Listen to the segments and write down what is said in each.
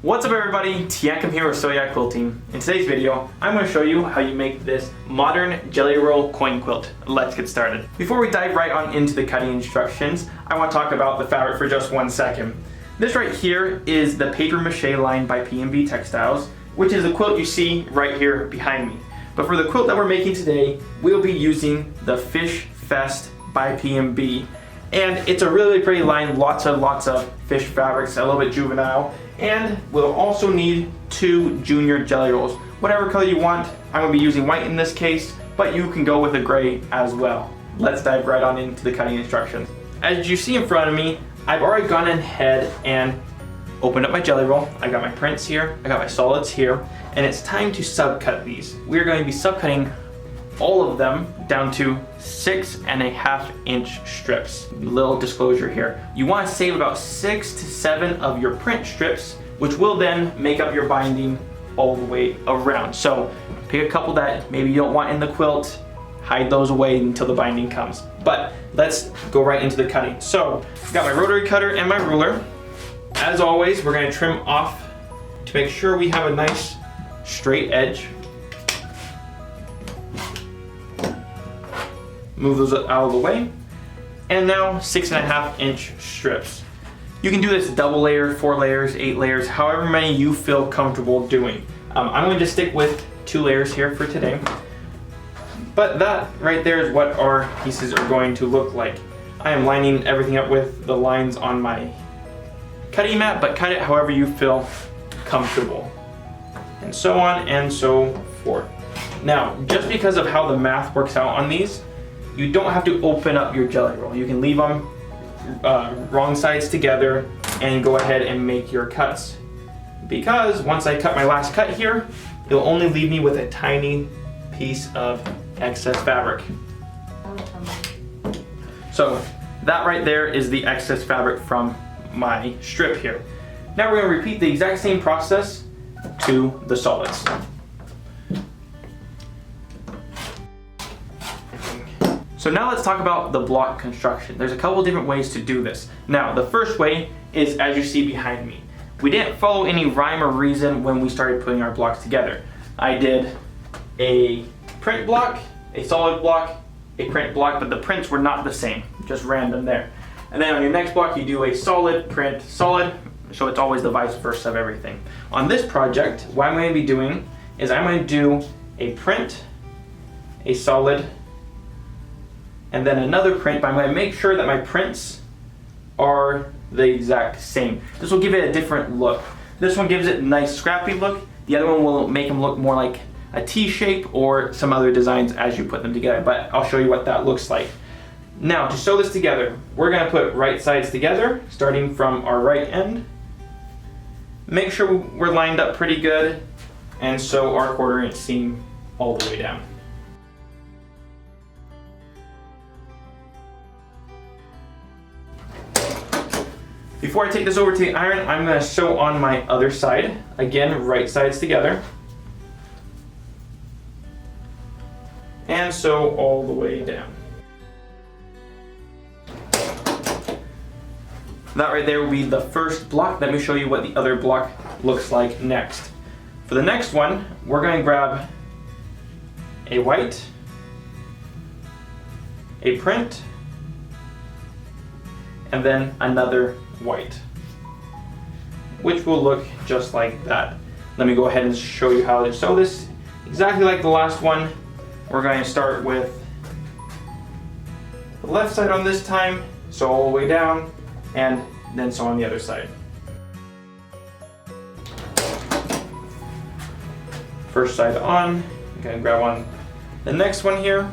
What's up everybody, Teancum here with Sew Yeah Quilting. In today's video, I'm going to show you how you make this modern jelly roll coin quilt. Let's get started. Before we dive right on into the cutting instructions, I want to talk about the fabric for just 1 second. This right here is the paper mache line by P&B Textiles, which is the quilt you see right here behind me. But for the quilt that we're making today, we'll be using the Fish Fest by P&B. And it's a really pretty line, lots of fish fabrics, a little bit juvenile. And we'll also need 2 junior jelly rolls. Whatever color you want, I'm going to be using white in this case, but you can go with a gray as well. Let's dive right on into the cutting instructions. As you see in front of me, I've already gone ahead and opened up my jelly roll. I got my prints here, I got my solids here, and it's time to subcut these. We're going to be subcutting all of them down to 6.5 inch strips. Little disclosure here. You want to save about 6 to 7 of your print strips, which will then make up your binding all the way around. So pick a couple that maybe you don't want in the quilt, hide those away until the binding comes. But let's go right into the cutting. So I've got my rotary cutter and my ruler. As always, we're going to trim off to make sure we have a nice straight edge. Move those out of the way. And now 6.5 inch strips. You can do this double layer, 4 layers, 8 layers, however many you feel comfortable doing. I'm going to stick with 2 layers here for today. But that right there is what our pieces are going to look like. I am lining everything up with the lines on my cutting mat, but cut it however you feel comfortable. And so on and so forth. Now, just because of how the math works out on these, you don't have to open up your jelly roll. You can leave them wrong sides together and go ahead and make your cuts. Because once I cut my last cut here, it'll only leave me with a tiny piece of excess fabric. So that right there is the excess fabric from my strip here. Now we're going to repeat the exact same process to the solids. So now let's talk about the block construction. There's a couple different ways to do this. Now, the first way is as you see behind me. We didn't follow any rhyme or reason when we started putting our blocks together. I did a print block, a solid block, a print block, but the prints were not the same, just random there. And then on your next block, you do a solid, print, solid, so it's always the vice versa of everything. On this project, what I'm going to be doing is I'm going to do a print, a solid, and then another print, but I'm going to make sure that my prints are the exact same. This will give it a different look. This one gives it a nice scrappy look. The other one will make them look more like a T shape or some other designs as you put them together, but I'll show you what that looks like. Now, to sew this together, we're going to put right sides together, starting from our right end. Make sure we're lined up pretty good, and sew our 1/4 inch seam all the way down. Before I take this over to the iron, I'm going to sew on my other side. Again, right sides together. And sew all the way down. That right there will be the first block. Let me show you what the other block looks like next. For the next one, we're going to grab a white, a print, and then another white, which will look just like that. Let me go ahead and show you how to sew this. Exactly like the last one, we're going to start with the left side on this time, sew all the way down, and then sew on the other side. First side on, I'm going to grab on the next one here.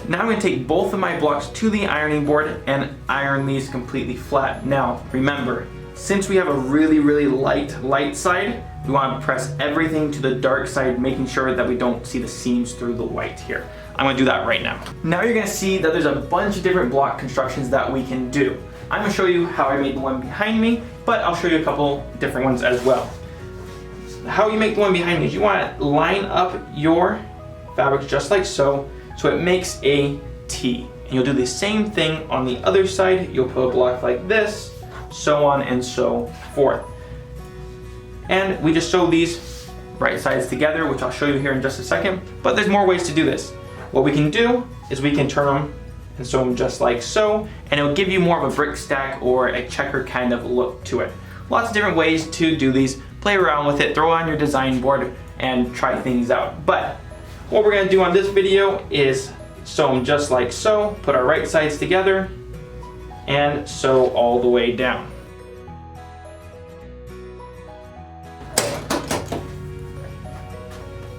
Now I'm going to take both of my blocks to the ironing board and iron these completely flat. Now, remember, since we have a really light side, we want to press everything to the dark side, making sure that we don't see the seams through the white here. I'm going to do that right now. Now you're going to see that there's a bunch of different block constructions that we can do. I'm going to show you how I made the one behind me, but I'll show you a couple different ones as well. How you make the one behind me is you want to line up your fabrics just like so, so it makes a T. And you'll do the same thing on the other side. You'll put a block like this, so on and so forth. And we just sew these right sides together, which I'll show you here in just a second. But there's more ways to do this. What we can do is we can turn them and sew them just like so, and it'll give you more of a brick stack or a checker kind of look to it. Lots of different ways to do these. Play around with it, throw it on your design board, and try things out. But what we're gonna do on this video is sew them just like so, put our right sides together, and sew all the way down.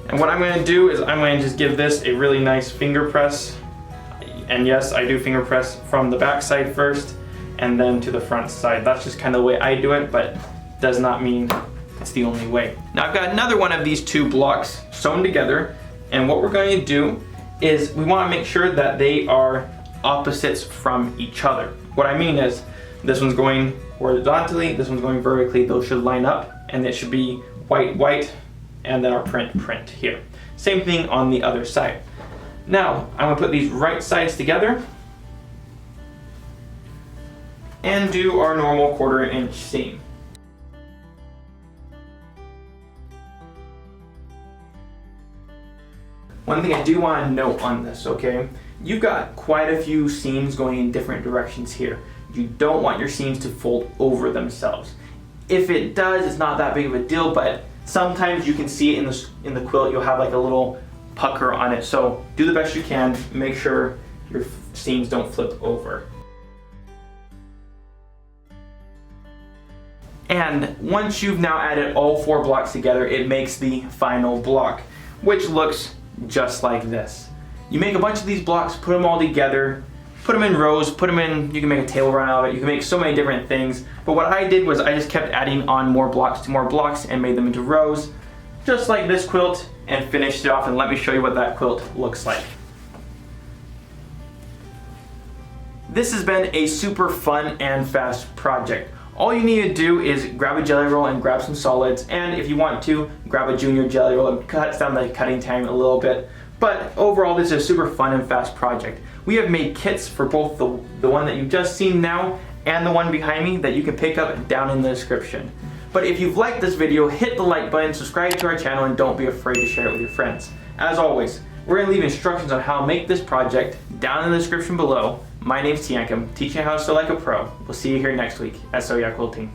And what I'm going to do is I'm going to just give this a really nice finger press. And yes, I do finger press from the back side first and then to the front side. That's just kind of the way I do it, but does not mean it's the only way. Now I've got another one of these two blocks sewn together, and what we're going to do is we want to make sure that they are opposites from each other. What I mean is this one's going horizontally, this one's going vertically. Those should line up, and it should be white, white, and then our print here. Same thing on the other side. Now, I'm gonna put these right sides together and do our normal 1/4 inch seam. One thing I do want to note on this, okay? You've got quite a few seams going in different directions here. You don't want your seams to fold over themselves. If it does, it's not that big of a deal, but sometimes you can see it in the quilt. You'll have like a little pucker on it. So do the best you can. Make sure your seams don't flip over. And once you've now added all 4 blocks together, it makes the final block, which looks just like this. You make a bunch of these blocks, put them all together, put them in rows, put them in, you can make a table run out of it, you can make so many different things. But what I did was I just kept adding on more blocks to more blocks and made them into rows, just like this quilt, and finished it off. And let me show you what that quilt looks like. This has been a super fun and fast project. All you need to do is grab a jelly roll and grab some solids, and if you want to, grab a junior jelly roll. It cuts down the cutting time a little bit. But overall, this is a super fun and fast project. We have made kits for both the one that you've just seen now and the one behind me that you can pick up down in the description. But if you've liked this video, hit the like button, subscribe to our channel, and don't be afraid to share it with your friends. As always, we're going to leave instructions on how to make this project down in the description below. My name's Teancum, teaching how to sew like a pro. We'll see you here next week at Sew Yeah Quilting.